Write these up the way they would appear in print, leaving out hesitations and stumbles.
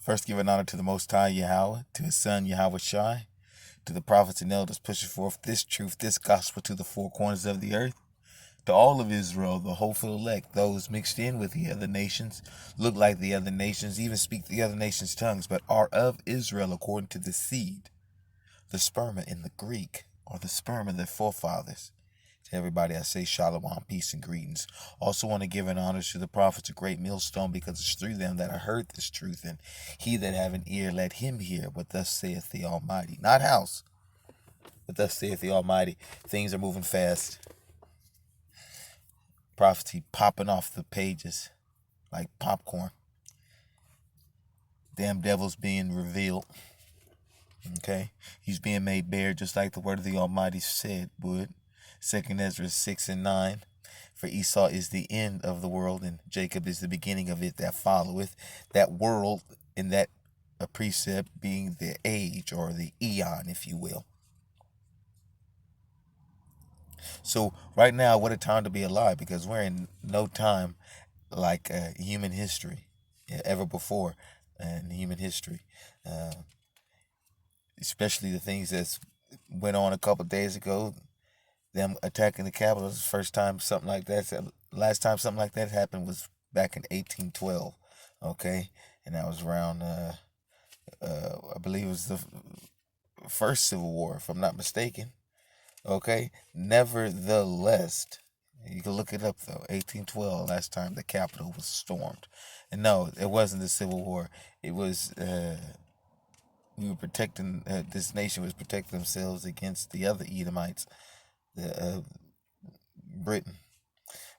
First, giving honor to the Most High Yahweh, to His Son Yahweh Shai, to the prophets and elders pushing forth this truth, this gospel to the four corners of the earth, to all of Israel, the hopeful elect, those mixed in with the other nations, look like the other nations, even speak the other nations' tongues, but are of Israel according to the seed, the sperma in the Greek, or the sperm of their forefathers. To everybody, I say shalom, peace, and greetings. Also want to give an honor to the prophets, a great millstone, because it's through them that I heard this truth. And he that have an ear, let him hear what thus saith the Almighty. Not house, but thus saith the Almighty. Things are moving fast. Prophecy popping off the pages like popcorn. Damn devil's being revealed. Okay? He's being made bare just like the word of the Almighty said would. 2nd Ezra 6 and 9. For Esau is the end of the world, and Jacob is the beginning of it that followeth. That world, in that a precept, being the age, or the eon, if you will. So right now, what a time to be alive, because we're in no time like human history, ever before in human history. Especially the things that went on a couple days ago, them attacking the Capitol. Is the first time something like that. Last time something like that happened was back in 1812. Okay, and that was around. I believe it was the first Civil War, if I'm not mistaken. Okay, nevertheless, you can look it up though. 1812, last time the Capitol was stormed, and no, it wasn't the Civil War. It was we were protecting. This nation was protecting themselves against the other Edomites, the Britain.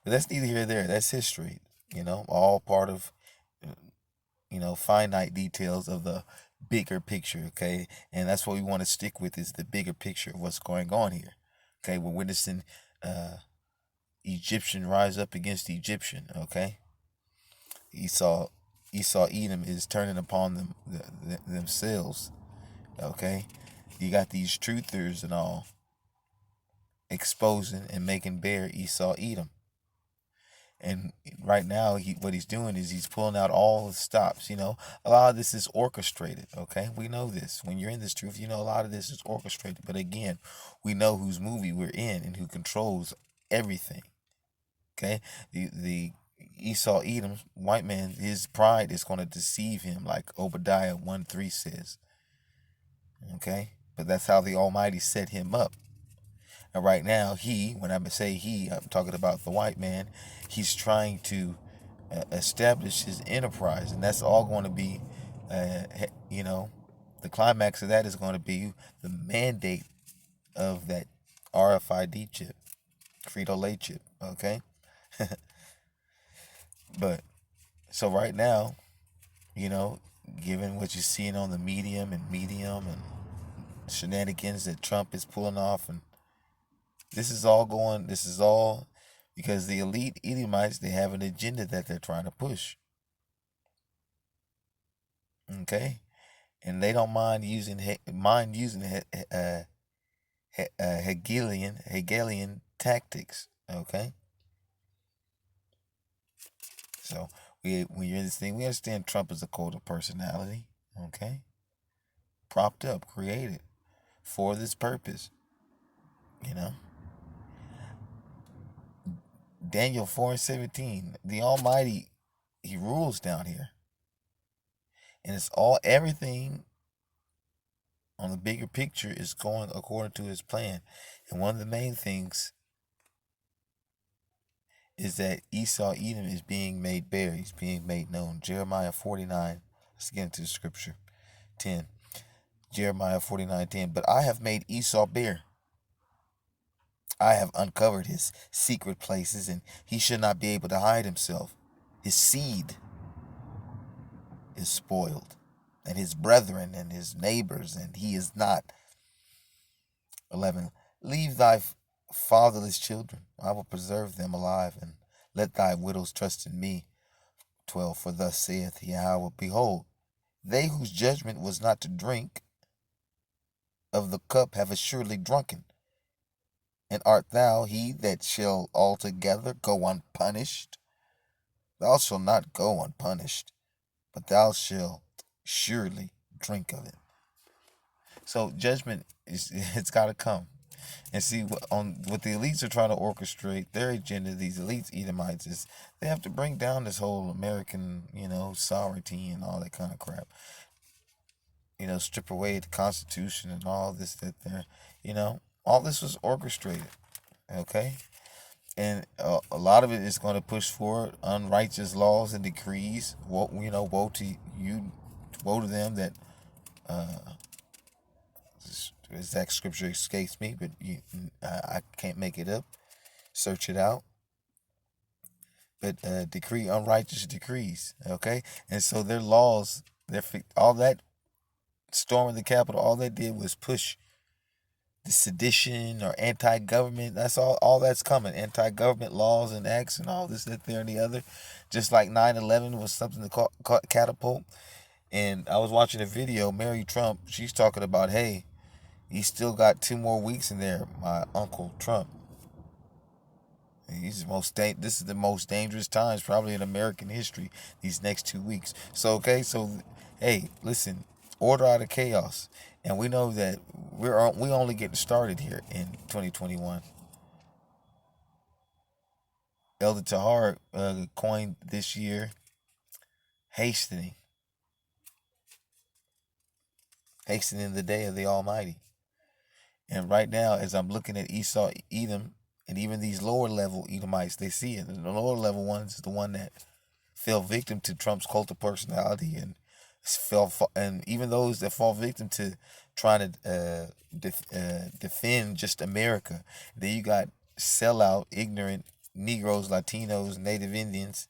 But that's neither here nor there. That's history. All part of finite details of the bigger picture. Okay, and that's what we want to stick with, is the bigger picture of what's going on here. Okay, we're witnessing Egyptian rise up against Egyptian. Okay, Esau Edom is turning upon themselves. Okay, you got these truthers and all exposing and making bare Esau Edom. And right now, what he's doing is he's pulling out all the stops. A lot of this is orchestrated. Okay, we know this. When you're in this truth, a lot of this is orchestrated. But again, we know whose movie we're in and who controls everything. Okay, the Esau Edom, white man, his pride is going to deceive him, like Obadiah 1:3 says. Okay, but that's how the Almighty set him up. And right now, when I say he, I'm talking about the white man. He's trying to establish his enterprise, and that's all going to be, the climax of that is going to be the mandate of that RFID chip, Frito-Lay chip. Okay, but so right now, given what you're seeing on the medium and shenanigans that Trump is pulling off, and this is all because the elite Edomites, they have an agenda that they're trying to push. Okay? And they don't mind using Hegelian tactics. Okay? So when you're in this thing, we understand Trump is a cult of personality. Okay? Propped up, created for this purpose. Daniel 4:17, the Almighty, He rules down here. And it's everything on the bigger picture is going according to His plan. And one of the main things is that Esau Edom is being made bare. He's being made known. Jeremiah 49, let's get into the scripture. 10. Jeremiah 49:10. But I have made Esau bare. I have uncovered his secret places, and he should not be able to hide himself. His seed is spoiled, and his brethren and his neighbors, and he is not. 11. Leave thy fatherless children. I will preserve them alive, and let thy widows trust in me. 12. For thus saith Yahweh, behold, they whose judgment was not to drink of the cup have assuredly drunken. And art thou he that shall altogether go unpunished? Thou shalt not go unpunished, but thou shalt surely drink of it. So judgment is it's got to come. And see what the elites are trying to orchestrate their agenda. These elites Edomites is they have to bring down this whole American, sovereignty and all that kind of crap. Strip away the Constitution and all this that there. All this was orchestrated. Okay, and a lot of it is going to push forward unrighteous laws and decrees. Woe to you, woe to them that exact scripture escapes me, but I can't make it up. Search it out. But decree unrighteous decrees. Okay, and so their laws, all that storming the Capitol, all they did was push the sedition or anti-government. That's all that's coming. Anti-government laws and acts and all this, that, there, and the other. Just like 9/11 was something to catapult. And I was watching a video. Mary Trump, she's talking about, hey, he's still got 2 more weeks in there. My uncle Trump. This is the most dangerous times probably in American history. These next 2 weeks. So hey, listen, order out of chaos, and we know that we only getting started here in 2021. Elder Tahar coined this year hastening the day of the Almighty. And right now, as I'm looking at Esau, Edom, and even these lower level Edomites, they see it. And the lower level ones is the one that fell victim to Trump's cult of personality, and and even those that fall victim to trying to defend just America. Then you got sellout, ignorant Negroes, Latinos, Native Indians,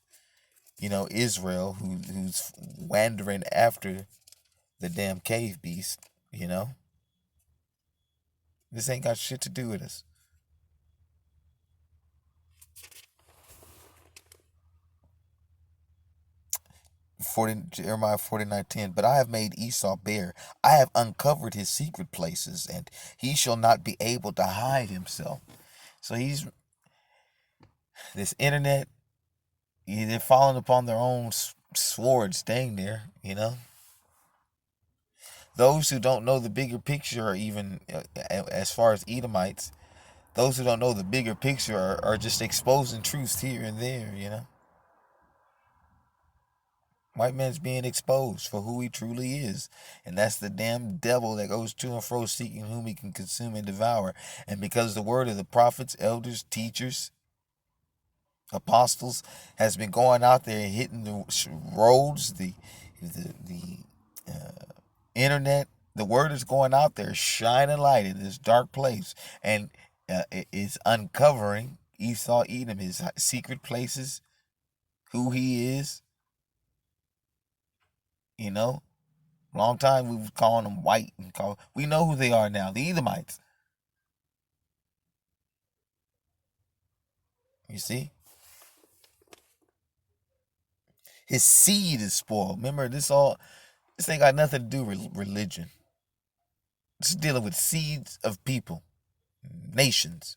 Israel, who's wandering after the damn cave beast. This ain't got shit to do with us. Jeremiah 49:10. But I have made Esau bare. I have uncovered his secret places, and he shall not be able to hide himself. So this internet, they're falling upon their own sword, staying there. Those who don't know the bigger picture, or even as far as Edomites, those who don't know the bigger picture are just exposing truths here and there. White man's being exposed for who he truly is. And that's the damn devil that goes to and fro seeking whom he can consume and devour. And because the word of the prophets, elders, teachers, apostles has been going out there and hitting the roads, the internet, the word is going out there, shining light in this dark place. And it is uncovering Esau, Edom, his secret places, who he is. Long time we was calling them white, we know who they are now, the Edomites. You see? His seed is spoiled. Remember, this ain't got nothing to do with religion. This is dealing with seeds of people, nations.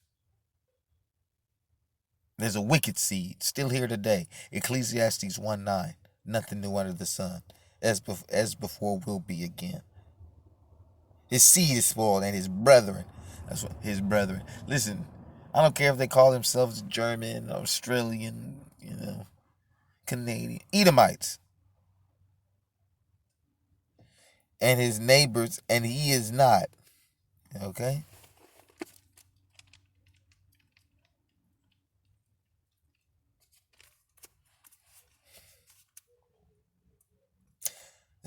There's a wicked seed still here today. Ecclesiastes 1:9. Nothing new under the sun. As before will be again. His seed is spoiled, and his brethren. That's what his brethren. Listen, I don't care if they call themselves German, Australian, Canadian, Edomites. And his neighbors, and he is not. Okay?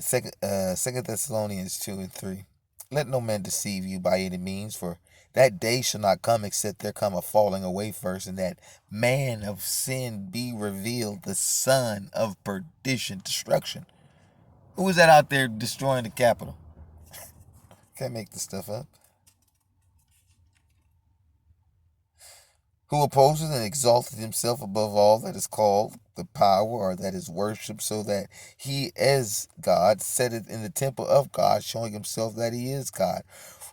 Second Thessalonians 2:3. Let no man deceive you by any means, for that day shall not come except there come a falling away first, and that man of sin be revealed, the son of perdition, destruction. Who is that out there destroying the Capitol? Can't make this stuff up. Who opposes and exalteth himself above all that is called, the power, or that is worshipped, so that he as God setteth in the temple of God, showing himself that he is God.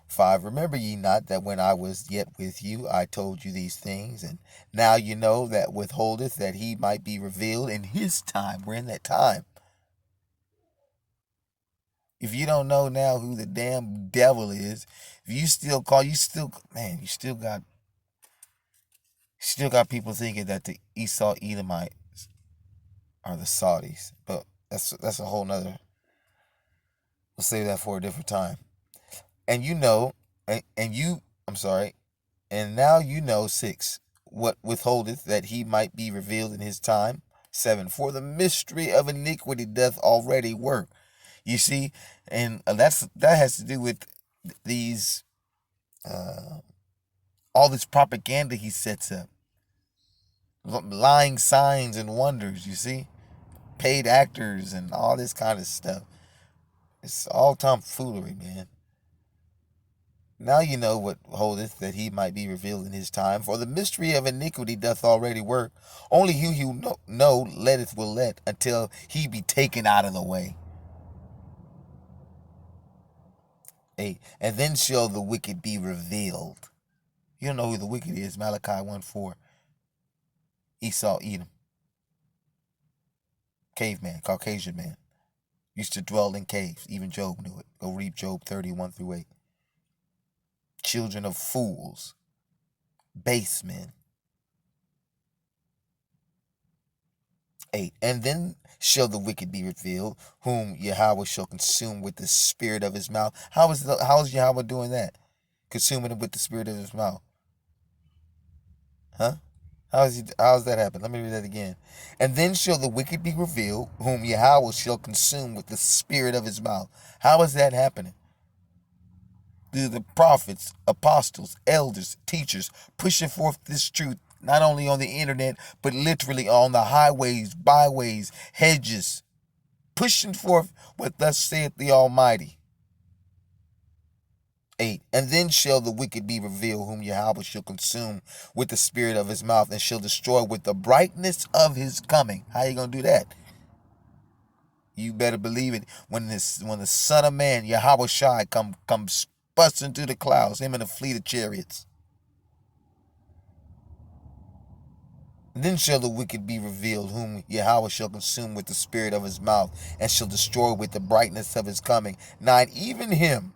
5. Remember ye not that when I was yet with you, I told you these things, and now you know that withholdeth that he might be revealed in his time. We're in that time. If you don't know now who the damn devil is, if you still call, man, you still got people thinking that the Esau Edomites are the Saudis. But that's a whole nother. We'll save that for a different time. And you know, and you, I'm sorry, and now you know, 6, what withholdeth that he might be revealed in his time. 7, for the mystery of iniquity doth already work. You see, and that has to do with these all this propaganda he sets up, lying signs and wonders. You see, paid actors and all this kind of stuff. It's all tomfoolery, man. Now you know what holdeth that he might be revealed in his time. For the mystery of iniquity doth already work. Only he who know letteth will let until he be taken out of the way. 8. And then shall the wicked be revealed. You don't know who the wicked is. Malachi 1:4. Esau, Edom. Caveman, Caucasian man. Used to dwell in caves. Even Job knew it. Go read Job 31-8. Children of fools. Base men. 8. And then shall the wicked be revealed, whom Yahweh shall consume with the spirit of his mouth. How is Yahweh doing that? Consuming him with the spirit of his mouth. Huh? How does that happen? Let me read that again. And then shall the wicked be revealed, whom Yahweh shall consume with the spirit of his mouth. How is that happening? Through the prophets, apostles, elders, teachers, pushing forth this truth, not only on the internet, but literally on the highways, byways, hedges, pushing forth what thus saith the Almighty. 8. And then shall the wicked be revealed, whom Yahweh shall consume with the spirit of his mouth, and shall destroy with the brightness of his coming. How you going to do that? You better believe it. When the Son of Man, Yahweh Shai, comes busting through the clouds, him in a fleet of chariots. And then shall the wicked be revealed, whom Yahweh shall consume with the spirit of his mouth, and shall destroy with the brightness of his coming. 9. Even him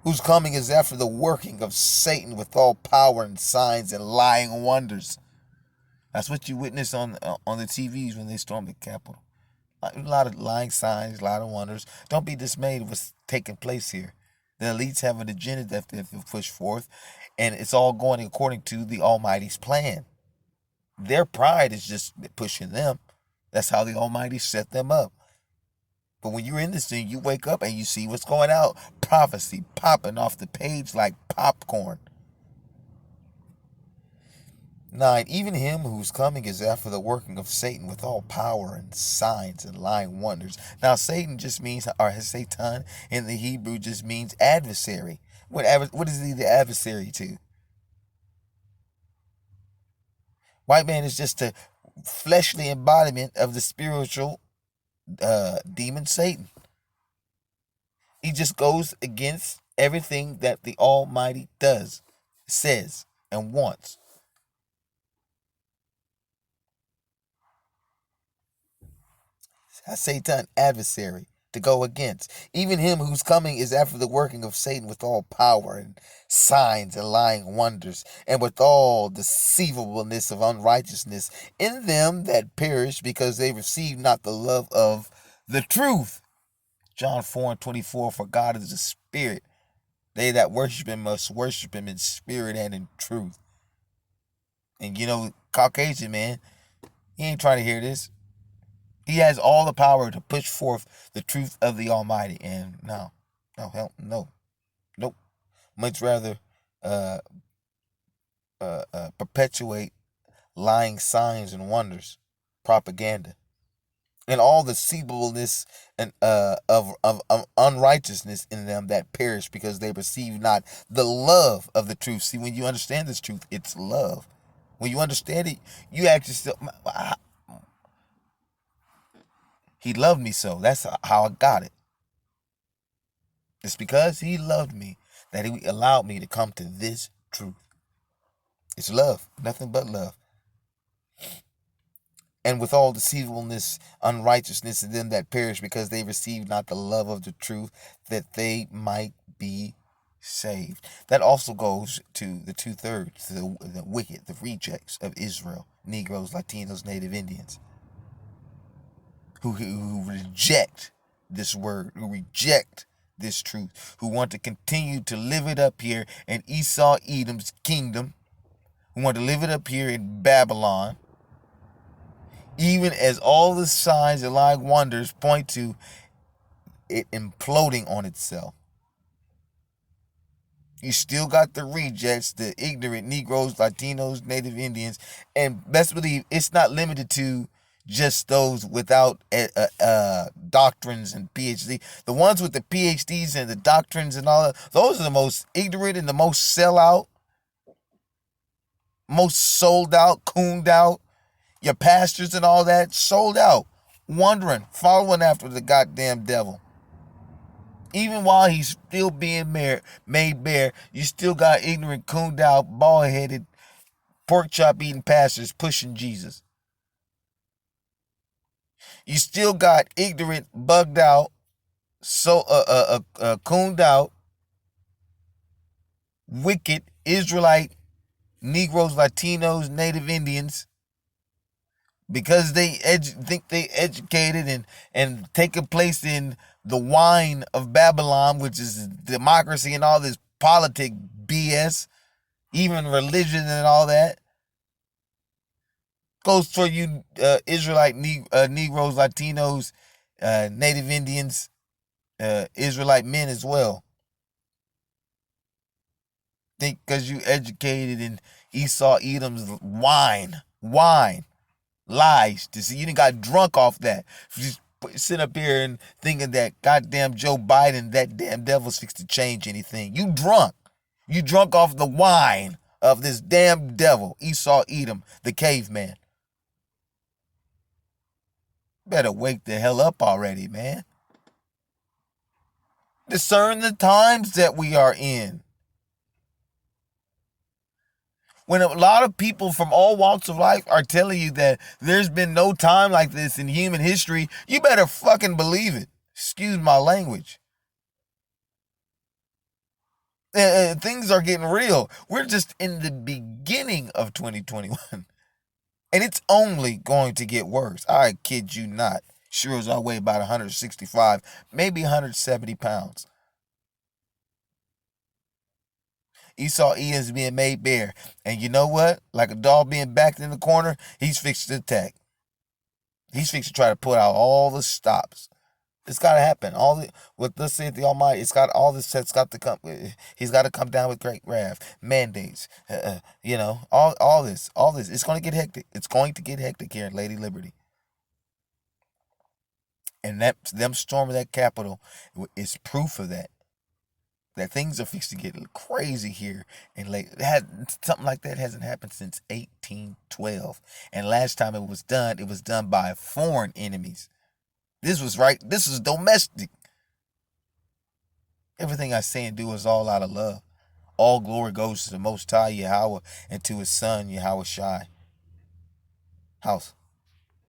whose coming is after the working of Satan with all power and signs and lying wonders. That's what you witness on the TVs when they stormed the Capitol. A lot of lying signs, a lot of wonders. Don't be dismayed with what's taking place here. The elites have an agenda that they've pushed forth, and it's all going according to the Almighty's plan. Their pride is just pushing them. That's how the Almighty set them up. But when you're in this thing, you wake up and you see what's going out. Prophecy popping off the page like popcorn. 9. Even him whose coming is after the working of Satan with all power and signs and lying wonders. Now, Satan just means, or Satan in the Hebrew just means adversary. What is he the adversary to? White man is just a fleshly embodiment of the spiritual demon Satan. He just goes against everything that the Almighty does, says, and wants. Satan, adversary, to go against. Even him whose coming is after the working of Satan with all power and signs and lying wonders, and with all deceivableness of unrighteousness in them that perish, because they receive not the love of the truth. John 4:24, for God is a spirit. They that worship him must worship him in spirit and in truth. And Caucasian man, he ain't trying to hear this. He has all the power to push forth the truth of the Almighty. And no, nope. Much rather perpetuate lying signs and wonders, propaganda, and all the deceivableness and of unrighteousness in them that perish, because they receive not the love of the truth. See, when you understand this truth, it's love. When you understand it, you actually still. He loved me so. That's how I got it. It's because he loved me that he allowed me to come to this truth. It's love. Nothing but love. And with all deceivableness, unrighteousness in them that perish, because they receive not the love of the truth, that they might be saved. That also goes to the two-thirds, the wicked, the rejects of Israel, Negroes, Latinos, Native Indians, who reject this word, who reject this truth, who want to continue to live it up here in Esau Edom's kingdom, who want to live it up here in Babylon, even as all the signs and lying wonders point to it imploding on itself. You still got the rejects, the ignorant Negroes, Latinos, Native Indians, and best believe it's not limited to just those without doctrines and PhD. The ones with the PhDs and the doctrines and all that, those are the most ignorant and the most sellout, most sold out, cooned out. Your pastors and all that sold out, wandering, following after the goddamn devil. Even while he's still being made bare, you still got ignorant, cooned out, bald-headed, pork chop eating pastors pushing Jesus. You still got ignorant, bugged out, cooned out, wicked Israelite Negroes, Latinos, Native Indians, because they think they educated and taking place in the wine of Babylon, which is democracy and all this politic BS, even religion and all that. Goes for you Israelite Negroes, Latinos, Native Indians, Israelite men as well. Think because you educated in Esau Edom's wine, lies. To see you didn't got drunk off that. Just sit up here and thinking that goddamn Joe Biden, that damn devil's fixed to change anything. You drunk. You drunk off the wine of this damn devil, Esau Edom, the caveman. Better wake the hell up already, man. Discern the times that we are in. When a lot of people from all walks of life are telling you that there's been no time like this in human history, you better fucking believe it. Excuse my language. Things are getting real. We're just in the beginning of 2021. And it's only going to get worse. I kid you not. Sure as I weigh about 165, maybe 170 pounds. Esau is being made bare. And you know what? Like a dog being backed in the corner, he's fixed to attack. He's fixed to try to put out all the stops. It's got to happen. What thus saith the Almighty, it's got all this. It's got to come. He's got to come down with great wrath, mandates. All this. It's going to get hectic. It's going to get hectic here in Lady Liberty. And them storming that Capitol is proof of that. That things are fixed to get crazy here and something like that hasn't happened since 1812. And last time it was done by foreign enemies. This is domestic. Everything I say and do is all out of love. All glory goes to the Most High Yahweh and to his son Yahweh Shai. House.